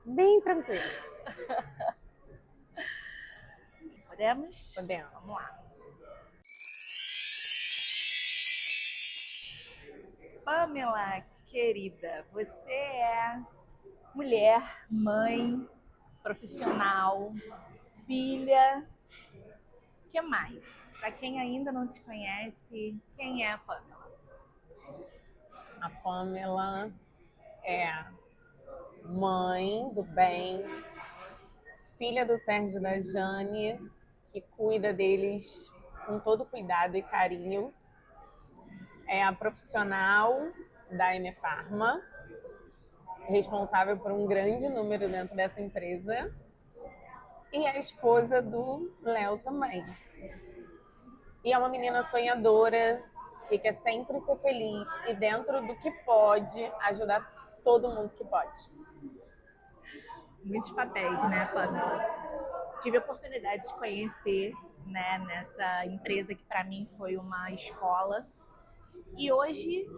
Bem tranquilo. Podemos? Podemos. Vamos lá. Pamela, querida, você é mulher, mãe, profissional, filha. O que mais? Para quem ainda não te conhece, quem é a Pamela? A Pamela é mãe do bem, filha do Sérgio e da Jane, que cuida deles com todo cuidado e carinho. É a profissional da M Farma, responsável por um grande número dentro dessa empresa. E a esposa do Léo também. E é uma menina sonhadora, que quer sempre ser feliz e dentro do que pode, ajudar todo mundo que pode. Muitos papéis, né, Pamela? Tive a oportunidade de conhecer, né, nessa empresa que para mim foi uma escola. E hoje,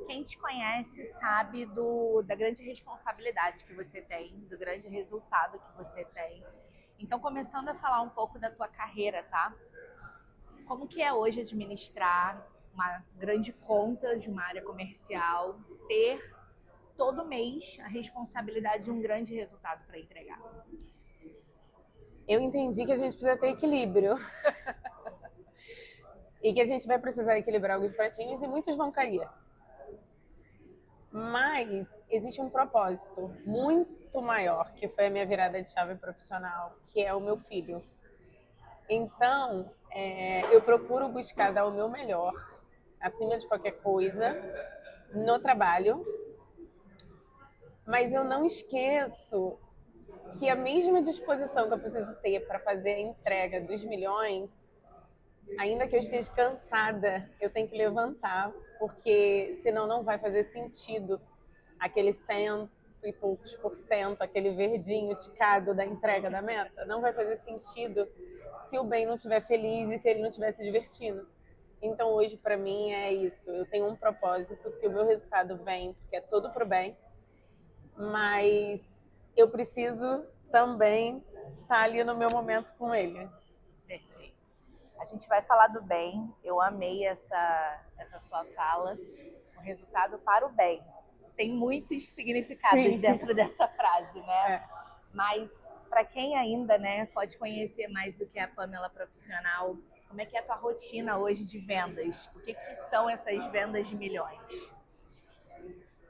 quem te conhece sabe da grande responsabilidade que você tem, do grande resultado que você tem. Então, começando a falar um pouco da tua carreira, tá? Como que é hoje administrar uma grande conta de uma área comercial, ter todo mês a responsabilidade de um grande resultado para entregar? Eu entendi que a gente precisa ter equilíbrio. E que a gente vai precisar equilibrar alguns pratinhos e muitos vão cair. Mas existe um propósito muito maior, que foi a minha virada de chave profissional, que é o meu filho. Então, eu procuro buscar dar o meu melhor, acima de qualquer coisa, no trabalho. Mas eu não esqueço que a mesma disposição que eu preciso ter para fazer a entrega dos milhões, ainda que eu esteja cansada, eu tenho que levantar, porque senão não vai fazer sentido aquele 100 e poucos por cento, aquele verdinho ticado da entrega da meta. Não vai fazer sentido se o bem não estiver feliz e se ele não estiver se divertindo. Então hoje para mim é isso, eu tenho um propósito, que o meu resultado vem porque é tudo pro bem, mas eu preciso também estar ali no meu momento com ele. Perfeito. A gente vai falar do bem. Eu amei essa sua fala. O resultado para o bem. Tem muitos significados Sim. dentro dessa frase, né? É. Mas para quem ainda, né, pode conhecer mais do que a Pamela profissional, como é que é a tua rotina hoje de vendas? O que são essas vendas de milhões?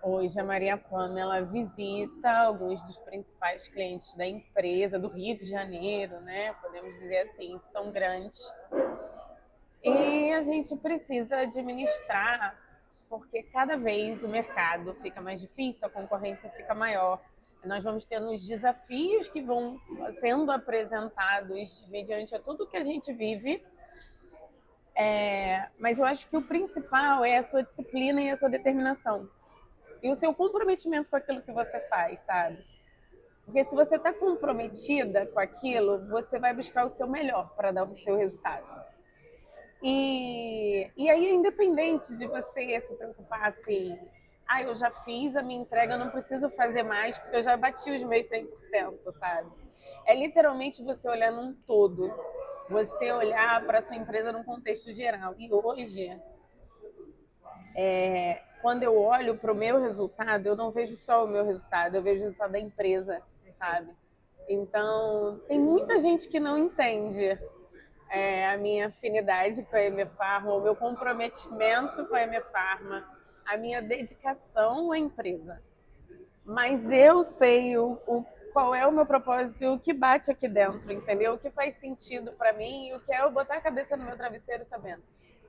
Hoje a Maria Pamela visita alguns dos principais clientes da empresa, do Rio de Janeiro, né? Podemos dizer assim, que são grandes. E a gente precisa administrar, porque cada vez o mercado fica mais difícil, a concorrência fica maior. Nós vamos tendo os desafios que vão sendo apresentados mediante a tudo que a gente vive. Mas eu acho que o principal é a sua disciplina e a sua determinação. E o seu comprometimento com aquilo que você faz, sabe? Porque se você está comprometida com aquilo, você vai buscar o seu melhor para dar o seu resultado. E aí é independente de você se preocupar assim, eu já fiz a minha entrega, eu não preciso fazer mais porque eu já bati os meus 100%, sabe? É literalmente você olhar num todo, você olhar para a sua empresa num contexto geral. E hoje, quando eu olho para o meu resultado, eu não vejo só o meu resultado, eu vejo o resultado da empresa, sabe? Então, tem muita gente que não entende a minha afinidade com a M Farma, o meu comprometimento com a M Farma, a minha dedicação à empresa. Mas eu sei qual é o meu propósito e o que bate aqui dentro, entendeu? O que faz sentido para mim e o que é eu botar a cabeça no meu travesseiro sabendo.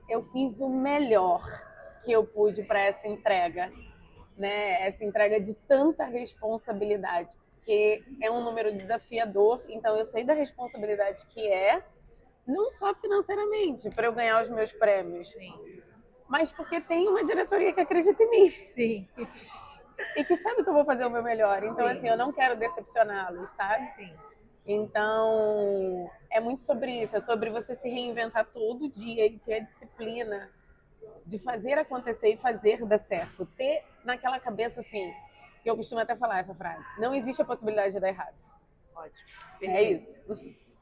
Eu fiz o melhor que eu pude para essa entrega, né? Essa entrega de tanta responsabilidade, porque é um número desafiador, então eu sei da responsabilidade que é, não só financeiramente, para eu ganhar os meus prêmios, Sim. mas porque tem uma diretoria que acredita em mim. Sim. E que sabe que eu vou fazer o meu melhor. Então, Sim. assim, eu não quero decepcioná-los, sabe? Sim. Então, é muito sobre isso. É sobre você se reinventar todo dia e ter a disciplina de fazer acontecer e fazer dar certo. Ter naquela cabeça, assim, Eu costumo até falar essa frase. Não existe a possibilidade de dar errado. Ótimo. É isso.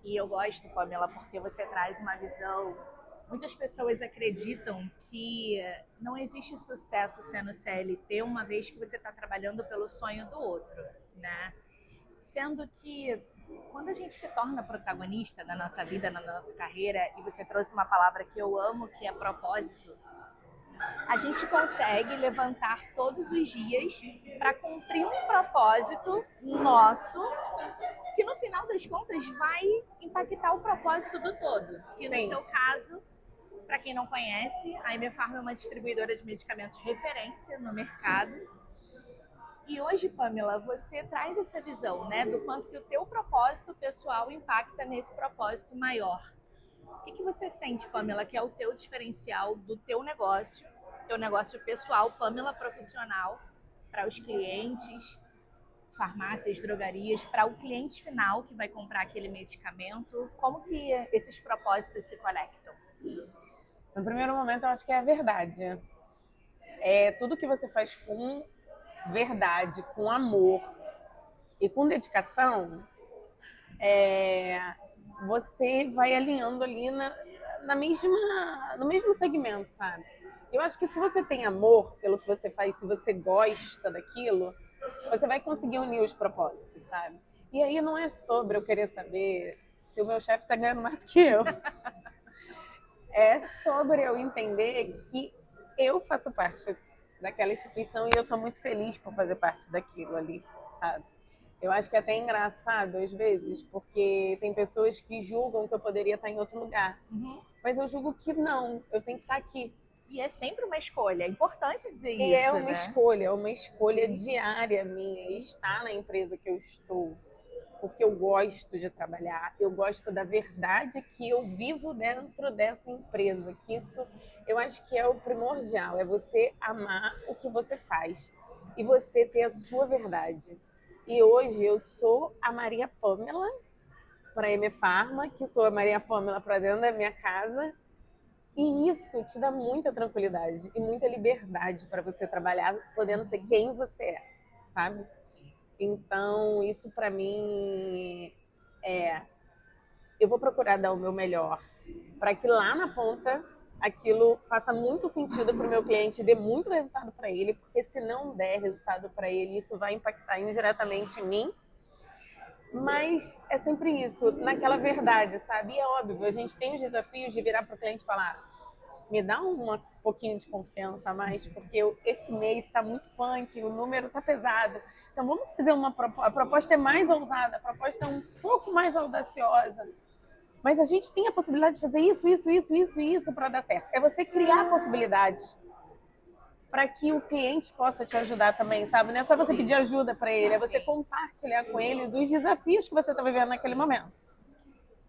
E eu gosto, Pamela, porque você traz uma visão. Muitas pessoas acreditam que não existe sucesso sendo CLT uma vez que você está trabalhando pelo sonho do outro, né? Sendo que quando a gente se torna protagonista da nossa vida, na nossa carreira, e você trouxe uma palavra que eu amo, que é propósito, a gente consegue levantar todos os dias para cumprir um propósito nosso, que no final das contas vai impactar o propósito do todo. Que no seu caso, para quem não conhece, a MF Pharma é uma distribuidora de medicamentos referência no mercado. E hoje, Pamela, você traz essa visão, né, do quanto que o teu propósito pessoal impacta nesse propósito maior. O que você sente, Pamela, que é o teu diferencial do teu negócio pessoal, Pamela profissional, para os clientes, farmácias, drogarias, para o cliente final que vai comprar aquele medicamento? Como que esses propósitos se conectam? No primeiro momento, eu acho que é a verdade. É tudo que você faz com verdade, com amor e com dedicação, você vai alinhando ali no mesmo segmento, sabe? Eu acho que se você tem amor pelo que você faz, se você gosta daquilo, você vai conseguir unir os propósitos, sabe? E aí não é sobre eu querer saber se o meu chefe está ganhando mais do que eu. É sobre eu entender que eu faço parte daquela instituição e eu sou muito feliz por fazer parte daquilo ali, sabe? Eu acho que é até engraçado às vezes, porque tem pessoas que julgam que eu poderia estar em outro lugar. Mas eu julgo que não, eu tenho que estar aqui. E é sempre uma escolha, é importante dizer isso, é uma né? é uma escolha diária minha, estar na empresa que eu estou. Porque eu gosto de trabalhar, eu gosto da verdade que eu vivo dentro dessa empresa, que isso eu acho que é o primordial, é você amar o que você faz e você ter a sua verdade. E hoje eu sou a Maria Pamela para a MF Pharma, que sou a Maria Pamela para dentro da minha casa, e isso te dá muita tranquilidade e muita liberdade para você trabalhar podendo ser quem você é, sabe? Sim. Então, isso para mim eu vou procurar dar o meu melhor para que lá na ponta aquilo faça muito sentido para o meu cliente, dê muito resultado para ele, porque se não der resultado para ele, isso vai impactar indiretamente em mim. Mas é sempre isso, naquela verdade, sabe? E é óbvio, a gente tem os desafios de virar para o cliente e falar: me dá um pouquinho de confiança a mais, porque esse mês está muito punk, o número está pesado. Então vamos fazer a proposta é mais ousada, a proposta é um pouco mais audaciosa. Mas a gente tem a possibilidade de fazer isso para dar certo. É você criar possibilidades para que o cliente possa te ajudar também, sabe? Não é só você pedir ajuda para ele, é você compartilhar com ele dos desafios que você está vivendo naquele momento.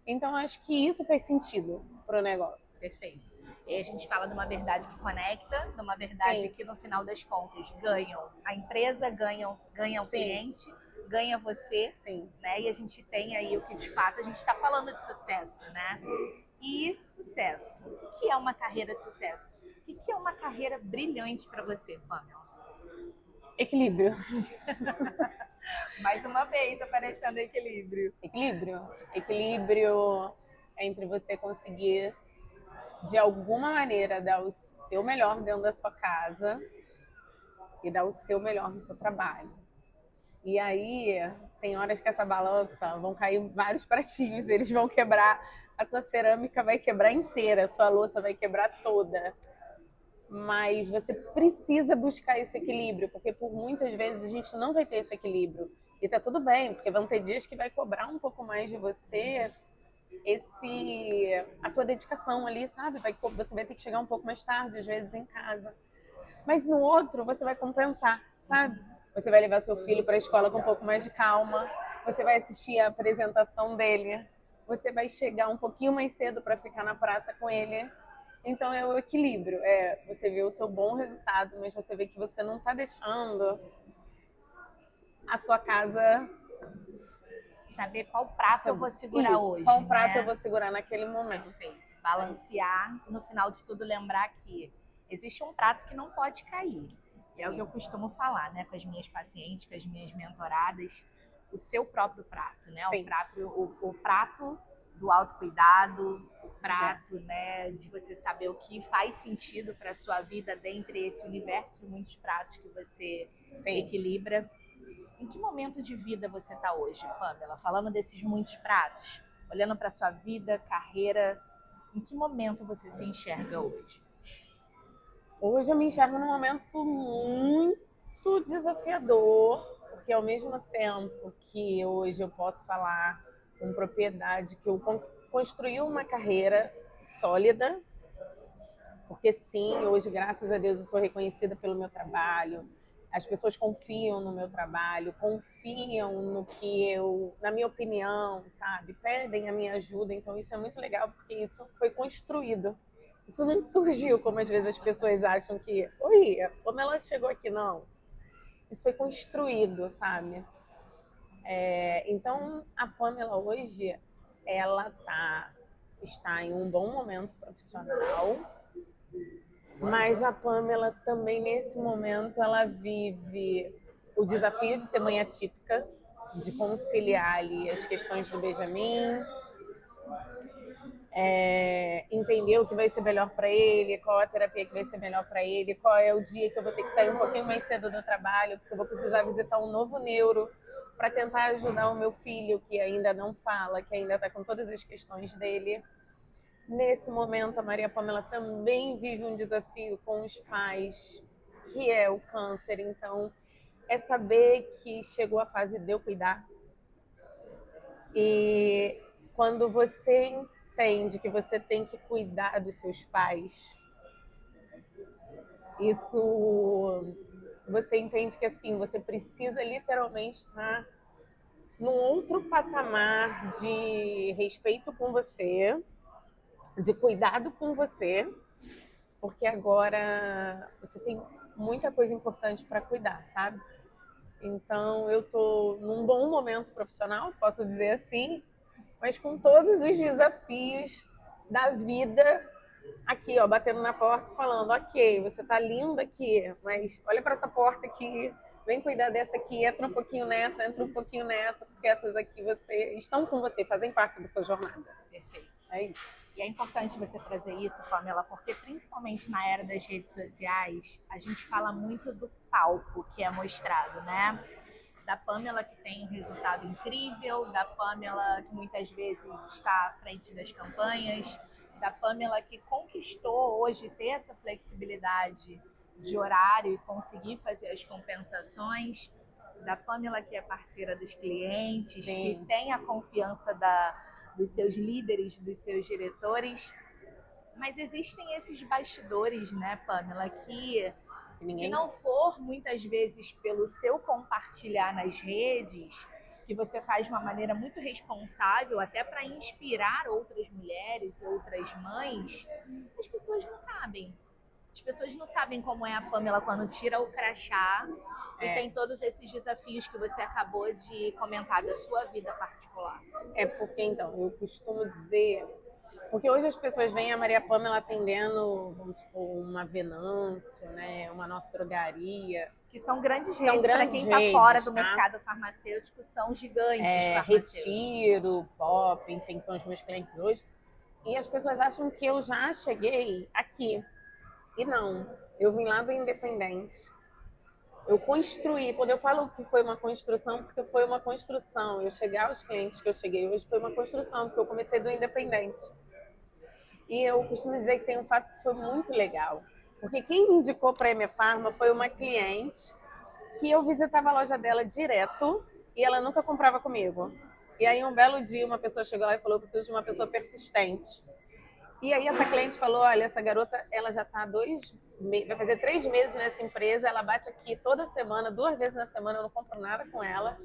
Então, acho que isso faz sentido para o negócio. Perfeito. E a gente fala de uma verdade que conecta, de uma verdade que no final das contas ganham a empresa, ganha o cliente, ganha você, né? E a gente tem aí o que de fato a gente está falando de sucesso, né? E sucesso. O que é uma carreira de sucesso? O que é uma carreira brilhante para você, Pamela? Equilíbrio. Mais uma vez aparecendo equilíbrio. Equilíbrio entre você conseguir, de alguma maneira, dar o seu melhor dentro da sua casa e dar o seu melhor no seu trabalho. E aí, tem horas que essa balança vão cair vários pratinhos, eles vão quebrar, a sua cerâmica vai quebrar inteira, a sua louça vai quebrar toda. Mas você precisa buscar esse equilíbrio, porque por muitas vezes a gente não vai ter esse equilíbrio. E tá tudo bem, porque vão ter dias que vai cobrar um pouco mais de você a sua dedicação ali, sabe? Você vai ter que chegar um pouco mais tarde, às vezes, em casa. Mas no outro, você vai compensar, sabe? Você vai levar seu filho para a escola com um pouco mais de calma, você vai assistir a apresentação dele, você vai chegar um pouquinho mais cedo para ficar na praça com ele. Então é o equilíbrio, você vê o seu bom resultado, mas você vê que você não está deixando a sua casa... Saber qual prato eu vou segurar hoje. Qual prato eu vou segurar naquele momento. Perfeito. Balancear, no final de tudo lembrar que existe um prato que não pode cair. Que é o que eu costumo falar, né, com as minhas pacientes, com as minhas mentoradas, o seu próprio prato, né? Sim. O prato do autocuidado, o prato, né, de você saber o que faz sentido para sua vida dentre esse universo de muitos pratos que você equilibra. Em que momento de vida você está hoje, Pamela? Falando desses muitos pratos, olhando para sua vida, carreira, em que momento você se enxerga hoje? Hoje eu me enxergo num momento muito desafiador, porque ao mesmo tempo que hoje eu posso falar com propriedade que eu construí uma carreira sólida, porque sim, hoje, graças a Deus, eu sou reconhecida pelo meu trabalho, as pessoas confiam no meu trabalho, confiam no que eu, na minha opinião, sabe? Pedem a minha ajuda, então isso é muito legal, porque isso foi construído. Isso não surgiu como às vezes as pessoas acham que, oi, como ela chegou aqui, não. Isso foi construído, sabe? Então, a Pamela hoje, ela está em um bom momento profissional, mas a Pamela também, nesse momento, ela vive o desafio de ser mãe atípica, de conciliar ali as questões do Benjamin, entender o que vai ser melhor para ele, qual a terapia que vai ser melhor para ele, qual é o dia que eu vou ter que sair um pouquinho mais cedo do trabalho, porque eu vou precisar visitar um novo neuro para tentar ajudar o meu filho, que ainda não fala, que ainda está com todas as questões dele. Nesse momento, a Maria Pamela também vive um desafio com os pais, que é o câncer. Então, é saber que chegou a fase de eu cuidar. E quando você entende que você tem que cuidar dos seus pais, isso você entende que assim, você precisa literalmente estar num outro patamar de respeito com você, de cuidado com você, porque agora você tem muita coisa importante para cuidar, sabe? Então eu tô num bom momento profissional, posso dizer assim, mas com todos os desafios da vida aqui, ó, batendo na porta, falando, ok, você tá linda aqui, mas olha para essa porta aqui, vem cuidar dessa aqui, entra um pouquinho nessa, entra um pouquinho nessa, porque essas aqui estão com você, fazem parte da sua jornada. Perfeito. É isso. E é importante você trazer isso, Pamela, porque principalmente na era das redes sociais, a gente fala muito do palco que é mostrado, né? Da Pamela que tem um resultado incrível, da Pamela que muitas vezes está à frente das campanhas, da Pamela que conquistou hoje ter essa flexibilidade de horário e conseguir fazer as compensações, da Pamela que é parceira dos clientes, que tem a confiança dos seus líderes, dos seus diretores. Mas existem esses bastidores, né, Pamela, que se não for muitas vezes pelo seu compartilhar nas redes, que você faz de uma maneira muito responsável, até para inspirar outras mulheres, outras mães, as pessoas não sabem. As pessoas não sabem como é a Pamela quando tira o crachá e tem todos esses desafios que você acabou de comentar da sua vida particular. Porque, então, eu costumo dizer... Porque hoje as pessoas veem a Maria Pamela atendendo, vamos supor, uma Venâncio, né, uma Nossa Drogaria. Que são grandes redes, para quem está fora do mercado farmacêutico, são gigantes farmacêuticos. Retiro, Pop, enfim, são os meus clientes hoje. E as pessoas acham que eu já cheguei aqui. E não, eu vim lá do Independente. Eu construí, quando eu falo que foi uma construção, porque foi uma construção. Eu chegar aos clientes que eu cheguei hoje foi uma construção, porque eu comecei do Independente. E eu costumo dizer que tem um fato que foi muito legal. Porque quem me indicou para a ME Pharma foi uma cliente que eu visitava a loja dela direto e ela nunca comprava comigo. E aí um belo dia uma pessoa chegou lá e falou: eu preciso de uma pessoa persistente. E aí essa cliente falou: olha, essa garota, ela já está vai fazer 3 meses nessa empresa, ela bate aqui toda semana, 2 vezes na semana, eu não compro nada com ela,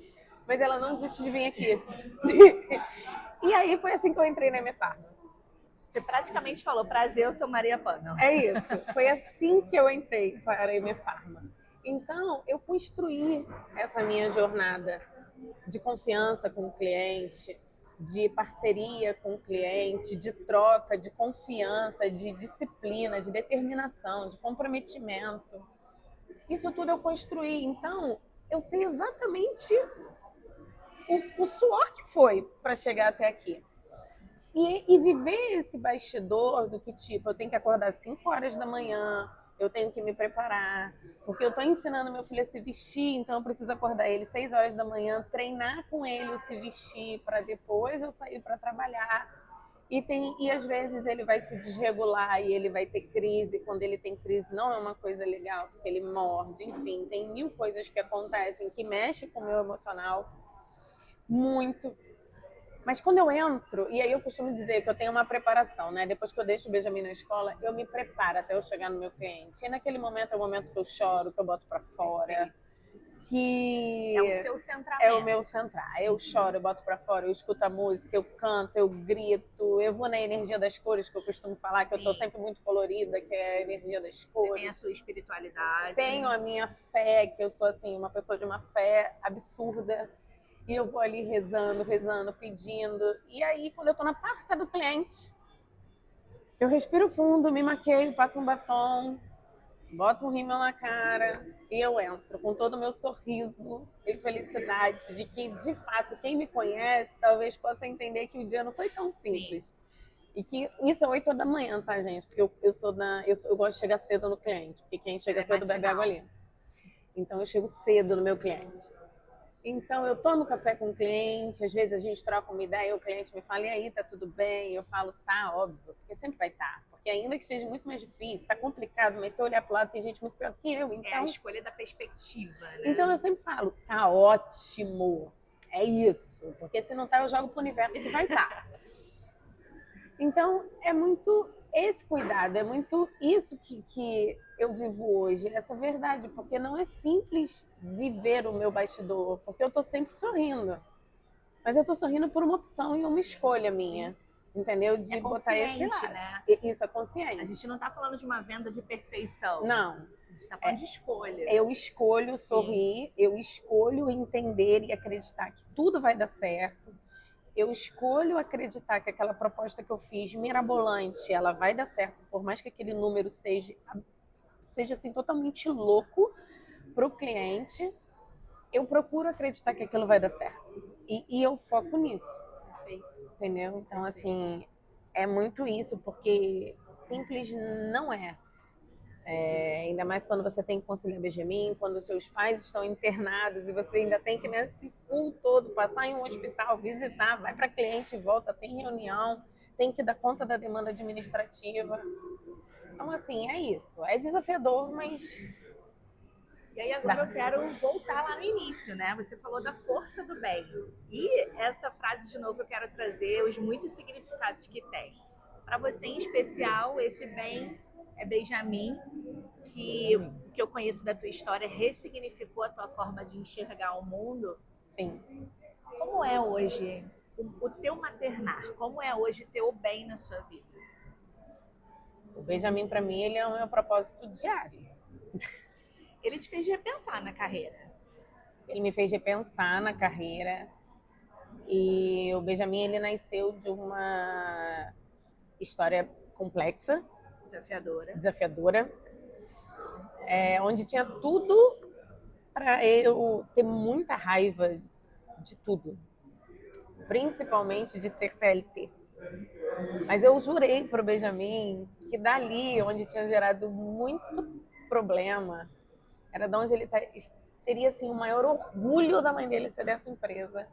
mas ela não desiste de vir aqui. E aí foi assim que eu entrei na ME Pharma. Você praticamente falou, prazer, eu sou Maria Pamela. É isso, foi assim que eu entrei para a ME Pharma. Então, eu construí essa minha jornada de confiança com o cliente, de parceria com o cliente, de troca, de confiança, de disciplina, de determinação, de comprometimento. Isso tudo eu construí. Então, eu sei exatamente o suor que foi para chegar até aqui. E viver esse bastidor do que, tipo, eu tenho que acordar às 5 horas da manhã, eu tenho que me preparar, porque eu tô ensinando meu filho a se vestir, então eu preciso acordar ele 6 horas da manhã, treinar com ele se vestir, para depois eu sair para trabalhar. E às vezes ele vai se desregular e ele vai ter crise. Quando ele tem crise, não é uma coisa legal, porque ele morde, enfim, tem mil coisas que acontecem que mexem com o meu emocional muito. Mas quando eu entro, e aí eu costumo dizer que eu tenho uma preparação, né? Depois que eu deixo o Benjamin na escola, eu me preparo até eu chegar no meu cliente. E naquele momento é o momento que eu choro, que eu boto pra fora, que É o seu centramento. é o meu centrar. Eu choro, eu boto pra fora, eu escuto a música, eu canto, eu grito, eu vou na energia das cores, que eu costumo falar, que eu tô sempre muito colorida, que é a energia das cores. Você tem a sua espiritualidade. Tenho a minha fé, que eu sou assim, uma pessoa de uma fé absurda. E eu vou ali rezando, pedindo. E aí, quando eu tô na porta do cliente, eu respiro fundo, me maqueio, passo um batom, boto um rímel na cara e eu entro com todo o meu sorriso e felicidade de que, de fato, quem me conhece talvez possa entender que o dia não foi tão simples. Sim. E que isso é 8 da manhã, tá, gente? Porque eu gosto de chegar cedo no cliente, porque quem chega cedo bebe água ali. Então eu chego cedo no meu cliente. Então, eu tomo café com o cliente, às vezes a gente troca uma ideia, o cliente me fala, e aí, tá tudo bem? Eu falo, tá, óbvio, porque sempre vai estar. Porque ainda que seja muito mais difícil, tá complicado, mas se eu olhar pro lado, tem gente muito pior do que eu. Então, é a escolha da perspectiva, né? Então, eu sempre falo, tá ótimo, é isso. Porque se não tá, eu jogo pro universo que vai estar. Então, é muito esse cuidado, é muito isso que eu vivo hoje, essa verdade, porque não é simples viver o meu bastidor, porque eu tô sempre sorrindo, mas eu tô sorrindo por uma opção e uma escolha minha. Sim. Entendeu? De botar esse lado. Né? Isso é consciente. A gente não tá falando de uma venda de perfeição. Não. A gente tá falando de escolha. Eu escolho sorrir, sim, eu escolho entender e acreditar que tudo vai dar certo. Eu escolho acreditar que aquela proposta que eu fiz, mirabolante, ela vai dar certo, por mais que aquele número seja assim, totalmente louco para o cliente. Eu procuro acreditar que aquilo vai dar certo. E eu foco nisso. Perfeito. Entendeu? Então, assim, é muito isso, porque simples não é. Ainda mais quando você tem que conciliar Benjamin, quando seus pais estão internados e você ainda tem que, nesse full todo, passar em um hospital, visitar, vai para cliente, volta, tem reunião, tem que dar conta da demanda administrativa. Então, assim, é isso. É desafiador, mas... E aí agora eu quero voltar lá no início, né? Você falou da força do bem. E essa frase, de novo, eu quero trazer os muitos significados que tem. Para você, em especial, esse bem é Benjamin, que eu conheço da tua história, ressignificou a tua forma de enxergar o mundo. Sim. Como é hoje o teu maternar? Como é hoje ter o bem na sua vida? O Benjamin, para mim, ele é o meu propósito diário. Ele te fez repensar na carreira. Ele me fez repensar na carreira. E o Benjamin, ele nasceu de uma história complexa, desafiadora, onde tinha tudo para eu ter muita raiva de tudo, principalmente de ser CLT. Mas eu jurei para o Benjamin que dali, onde tinha gerado muito problema, era de onde ele teria assim, o maior orgulho da mãe dele ser dessa empresa.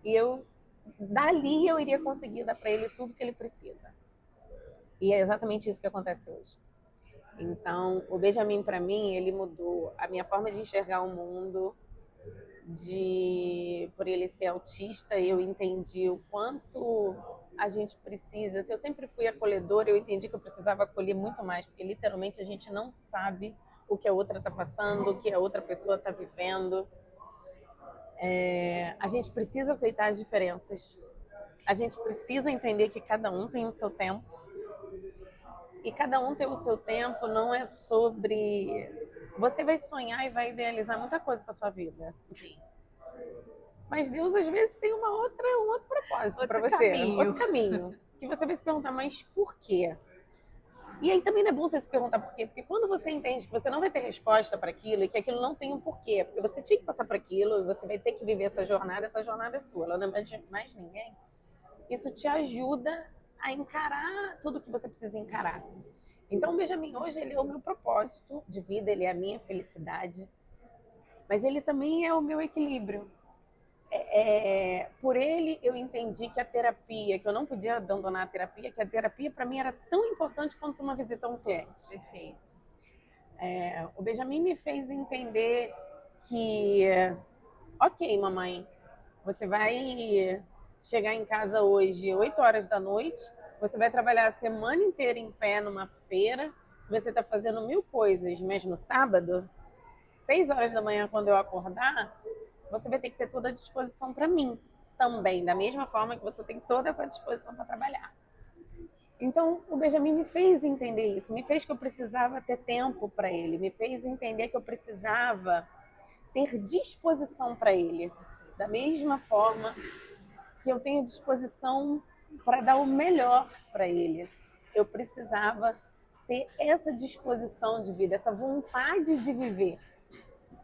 E dali eu iria conseguir dar para ele tudo que ele precisa. E é exatamente isso que acontece hoje. Então, o Benjamin, para mim, ele mudou a minha forma de enxergar o mundo. Por ele ser autista, eu entendi o quanto a gente precisa. Se eu sempre fui acolhedora, eu entendi que eu precisava acolher muito mais, porque literalmente a gente não sabe o que a outra está passando, o que a outra pessoa está vivendo. A gente precisa aceitar as diferenças. A gente precisa entender que cada um tem o seu tempo. E cada um tem o seu tempo, não é sobre... Você vai sonhar e vai idealizar muita coisa para sua vida. Sim. Mas Deus, às vezes, tem um outro propósito para você. Outro caminho. Que você vai se perguntar, mas por quê? E aí também não é bom você se perguntar por quê, porque quando você entende que você não vai ter resposta para aquilo e que aquilo não tem um porquê, porque você tinha que passar por aquilo e você vai ter que viver essa jornada é sua, ela não é de mais ninguém, isso te ajuda a encarar tudo que você precisa encarar. Então o Benjamin hoje ele é o meu propósito de vida, ele é a minha felicidade, mas ele também é o meu equilíbrio. Por ele eu entendi que a terapia, que eu não podia abandonar a terapia, que a terapia para mim era tão importante quanto uma visita a um cliente. Perfeito. O Benjamin me fez entender que, ok, mamãe, você vai chegar em casa hoje 8 horas da noite, você vai trabalhar a semana inteira em pé numa feira, você está fazendo 1000 coisas, mas no sábado, 6 horas da manhã, quando eu acordar, você vai ter que ter toda a disposição para mim também, da mesma forma que você tem toda essa disposição para trabalhar. Então, o Benjamin me fez entender isso, me fez que eu precisava ter tempo para ele, me fez entender que eu precisava ter disposição para ele, da mesma forma que eu tenho disposição para dar o melhor para ele. Eu precisava ter essa disposição de vida, essa vontade de viver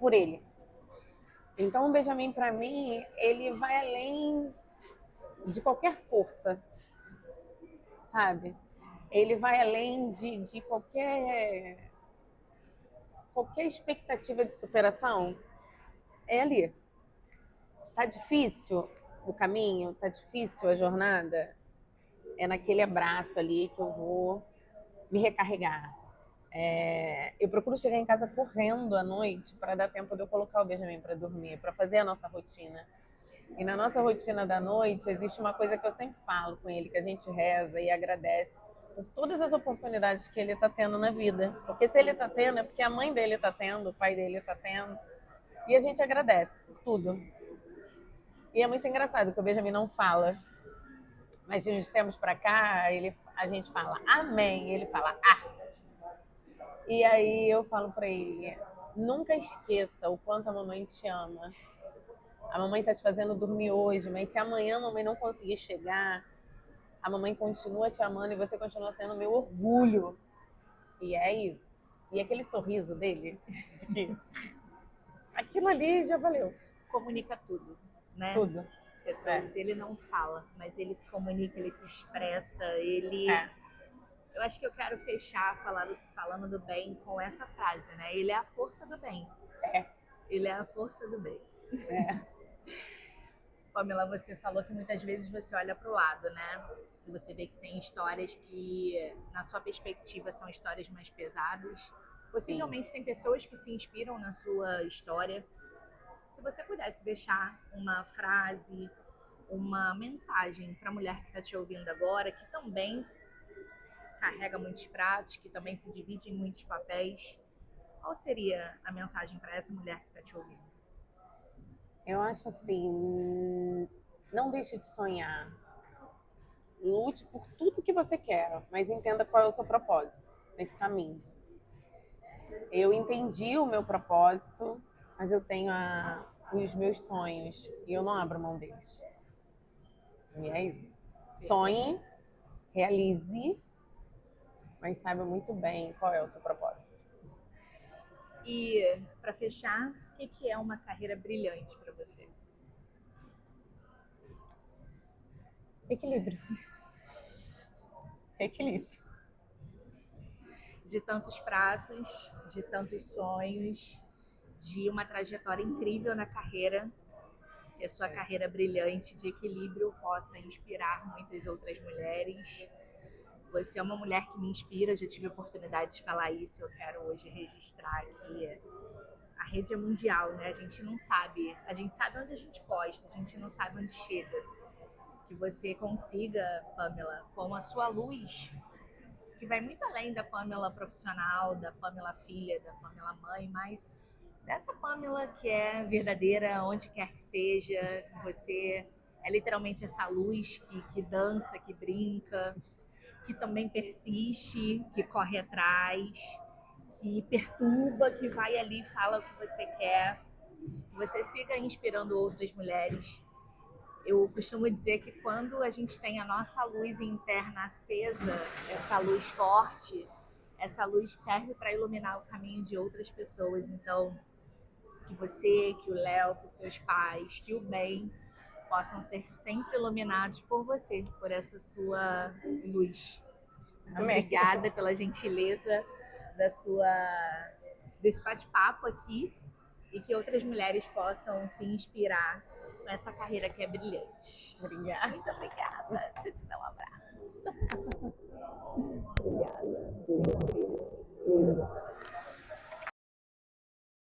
por ele. Então, o Benjamin, para mim, ele vai além de qualquer força, sabe? Ele vai além de qualquer expectativa de superação. É ali. Tá difícil o caminho? Tá difícil a jornada? É naquele abraço ali que eu vou me recarregar. Eu procuro chegar em casa correndo à noite para dar tempo de eu colocar o Benjamin para dormir, para fazer a nossa rotina. E na nossa rotina da noite existe uma coisa que eu sempre falo com ele, que a gente reza e agradece por todas as oportunidades que ele está tendo na vida. Porque se ele está tendo, é porque a mãe dele está tendo, o pai dele está tendo. E a gente agradece por tudo. E é muito engraçado que o Benjamin não fala. Mas de uns tempos para cá, a gente fala amém, ele fala E aí eu falo para ele, nunca esqueça o quanto a mamãe te ama. A mamãe tá te fazendo dormir hoje, mas se amanhã a mamãe não conseguir chegar, a mamãe continua te amando e você continua sendo meu orgulho. E é isso. E aquele sorriso dele, de que aquilo ali já valeu. Comunica tudo, né? Tudo. Você trouxe, ele não fala, mas ele se comunica, ele se expressa, ele... Eu acho que eu quero fechar falando do bem com essa frase, né? Ele é a força do bem. Ele é a força do bem. Pamela, você falou que muitas vezes você olha para o lado, né? E você vê que tem histórias que, na sua perspectiva, são histórias mais pesadas. Possivelmente tem pessoas que se inspiram na sua história. Se você pudesse deixar uma frase, uma mensagem para a mulher que está te ouvindo agora, que também carrega muitos pratos, que também se divide em muitos papéis, qual seria a mensagem para essa mulher que está te ouvindo? Eu acho assim, não deixe de sonhar. Lute por tudo que você quer, mas entenda qual é o seu propósito nesse caminho. Eu entendi o meu propósito, mas eu tenho os meus sonhos e eu não abro mão deles. E é isso. Sonhe, realize, mas saiba muito bem qual é o seu propósito. E, para fechar, o que é uma carreira brilhante para você? Equilíbrio. Equilíbrio. De tantos pratos, de tantos sonhos, de uma trajetória incrível na carreira, que a sua carreira brilhante de equilíbrio possa inspirar muitas outras mulheres. Você é uma mulher que me inspira, já tive a oportunidade de falar isso, eu quero hoje registrar aqui. A rede é mundial, né? A gente sabe onde a gente posta, a gente não sabe onde chega. Que você consiga, Pamela, com a sua luz, que vai muito além da Pamela profissional, da Pamela filha, da Pamela mãe, mas dessa Pamela que é verdadeira, onde quer que seja. Você é literalmente essa luz que dança, que brinca, que também persiste, que corre atrás, que perturba, que vai ali e fala o que você quer. Você siga inspirando outras mulheres. Eu costumo dizer que quando a gente tem a nossa luz interna acesa, essa luz forte, essa luz serve para iluminar o caminho de outras pessoas. Então, que você, que o Léo, que os seus pais, que o bem possam ser sempre iluminados por você, por essa sua luz. Amém. Obrigada pela gentileza desse bate-papo aqui e que outras mulheres possam se inspirar com essa carreira que é brilhante. Obrigada. Muito obrigada. Deixa eu te dar um abraço.